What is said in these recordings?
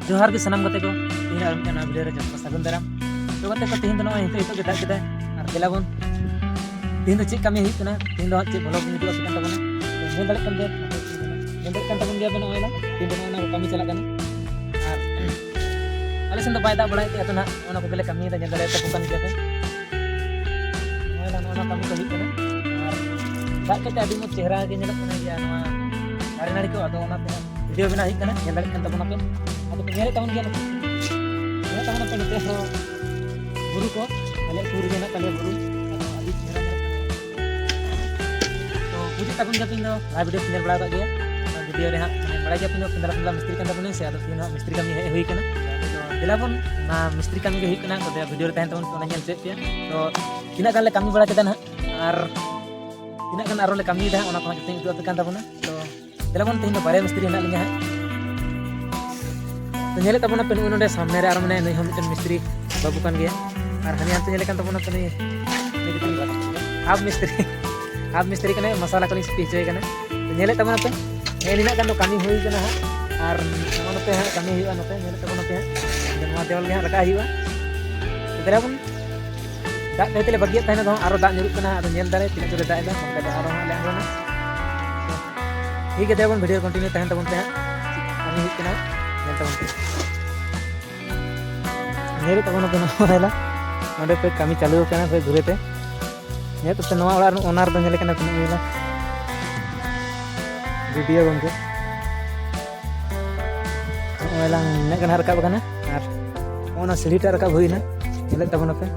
जोहार के सनम गते को तीन आर मिटना वीडियो रे जब सगुन दाराम तो गते को तीन दिनो हितो के दाग केदा आर देलाबन तीन दो चेक कमी हुई कना तीन दो चेक ब्लॉग वीडियो के तबना तो नेल दाड़े कम गया नेल दाड़े तबन गया बन ओइला तीन दिनो ना कमी चला कना आर आले सन तो बाय दा बड़ाई ते ना ओना को गेले कमी दा नेल दाड़े तब kan गया ओइला ओना कमी को हुई कना आर दाग केते अभी मो चेहरा के नेल कना गया नवा दारे नाड़ी को अदो ओना ते वीडियो बना हुई कना नेल दाड़े तबना पे अदो नेल तबन गया नेल तबना पे निते हो बुरु को अले सुर गे ना कले बुरु मुझे तब जब इन वीडियो नेल बड़ा गया वीडियो रे बड़ा गया पिनो पंद्रह मिस्त्री kan tabun se ado पिनो मिस्त्री kami हे हुई कना तो दिलाबन ना मिस्त्री kami ge हुई कना तो वीडियो रे तहन तबन ओना नेल चेक पे तो तिना गान ले kami बड़ा केदा ना आर तिना गान आरो ले kami दा ओना को जते उदु kan tabuna तो दिलाबन तेन बारे मिस्त्री ना लिया तो नेले तबना पे नोडे सामने रे आर माने नई हम मिटन मिस्त्री बाबू kan गया आर हनी आंते नेले kan tabuna पे आप मिस्त्री कने मसाला को स्पीच होय कने नेले तबना पे एलिना kan तो kami हुई कना आर नोते है kami हुआ नोते नेले तबना पे जनवा देवल गे रका हुआ देलाबन दाग नेतेले बगिया तहना दो आरो दाग निरुक कना आदो नेल दारे तिना जोरे दाग दा हमका आरो ले आंगना ठीक है देबन वीडियो कंटिन्यू तहन तबन पे kami हुई कना नेल तबन पे नेले तबना पे नोला ओंडे पे kami चालू कना पे घुरेते ये तो नवा ओड़ा ओनार दो नेले कना तिना मिला वीडियो गंगे ओलांग ने कना रकाब कना आर ओना सीढ़ीटा रकाब हुईना नेले तबना पे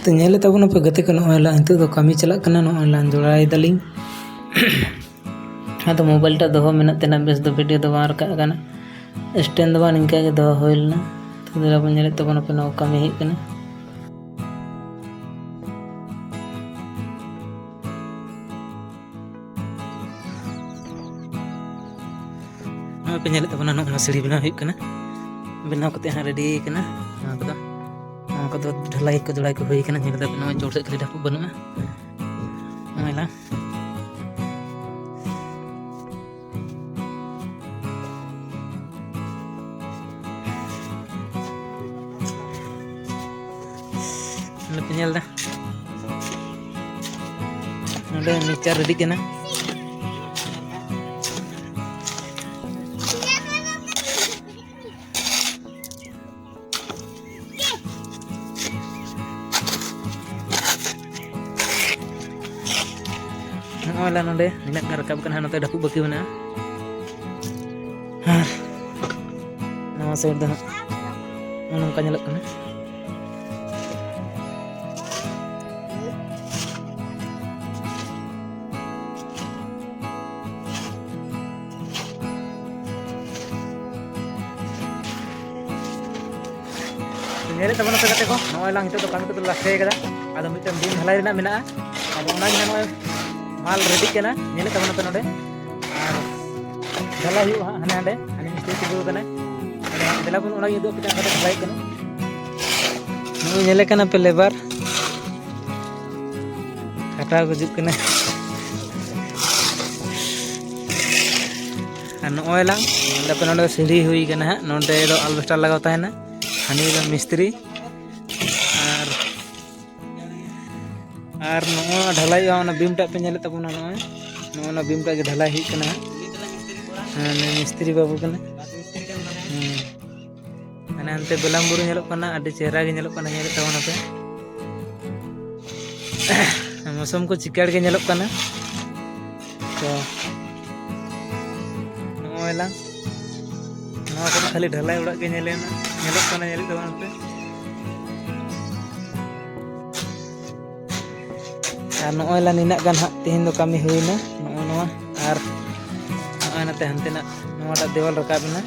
तो नेले तबना पे गते को नोला हिंतु तो कमी चला कना नोला जोड़ाई दलिंग हाँ तो मोबाइल टा दोहो मेना तेना बेस दो वीडियो दो वार का कना स्टैंड दो निका के दो होइलना तो दिला बन नेले तबना पे नो कमी ही कना हाँ पे नेले तबना नो सीढ़ी बना हुई कना बनाव कते हां रेडी कना हां कदा को तो ढलाई को जोड़ाई को हुई कना नेले तबना जोड़ से खाली ढापू बनुआ ओइला पेnyel dah ada नीचा रेडी कना ओला नोडे निना रकाब कना नोते ढापू बाकी बना हार नवा साइड दा नोंका नेलक कना नेले तबना पे गते को नोयलांग हितो तो कमी को लास्टे कदा आदो मिटन दिन हलाई रेना मेना आदो ओना गे नोय माल रेडी कना नेले तबना पे नोडे आर ढला हुई हाने हांडे हाने मिस्त्री तिगु कना देला बन ओना गे दो पिटा कते ढलाई कना नोय नेले कना पे लेबर ᱠᱷᱟᱴᱟᱣ ᱜᱩᱡᱩᱜ ᱠᱟᱱᱟ ᱟᱨ ᱱᱚᱜᱼᱚᱭ lang ᱛᱟᱯᱚᱨ ᱱᱚᱰᱮ ᱥᱤᱲhi ᱦᱩᱭ ᱠᱟᱱᱟ ᱦᱟᱸᱜ ᱱᱚᱰᱮ ᱫᱚ ᱟᱞᱵᱮᱥᱴᱟᱨ ᱞᱟᱜᱟᱣ ᱛᱟᱦᱮᱱᱟ ᱦᱟᱹᱱᱤ ᱫᱚ ᱢᱤᱥᱛᱨᱤ ᱟᱨ ᱱᱚᱜᱼᱚᱭ ᱰᱷᱟᱞᱟᱭᱚᱜᱼᱟ ᱚᱱᱟ ᱵᱤᱢᱴᱟᱜ ᱯᱮ ᱧᱮᱞᱮᱫ ᱛᱟᱵᱚᱱᱟ ᱱᱚᱜᱼᱚᱭ ᱚᱱᱟ ᱵᱤᱢᱴᱟᱜ ᱜᱮ ᱰᱷᱟᱞᱟᱭ ᱦᱩᱭᱩᱜ ᱠᱟᱱᱟ ᱦᱟᱸᱜ ᱢᱤᱥᱛᱨᱤ ᱵᱟᱹᱵᱩ ᱠᱟᱱᱟ ᱢᱟᱱᱮ ᱦᱟᱱᱛᱮ ᱵᱮᱞᱟᱢ ᱵᱩᱨᱩ ᱧᱮᱞᱚᱜ ᱠᱟᱱᱟ ᱟᱹᱰᱤ ᱪᱮᱦᱨᱟ ᱜᱮ ᱧᱮᱞᱚᱜ ᱠᱟᱱᱟ ᱧᱮᱞᱮᱫ ᱛᱟᱵᱚᱱᱟᱯᱮ ᱢौसम को चिकाड़ के ñelok kana तो नॉय lang नॉय को खाली ढलाई उड़ा के ñelena ñelok kana ñelok tabanapे R नॉय lang निना gan ha tihin do kami huina नॉय नॉय R नॉय nate hanteना नॉयटा देवाल rakabena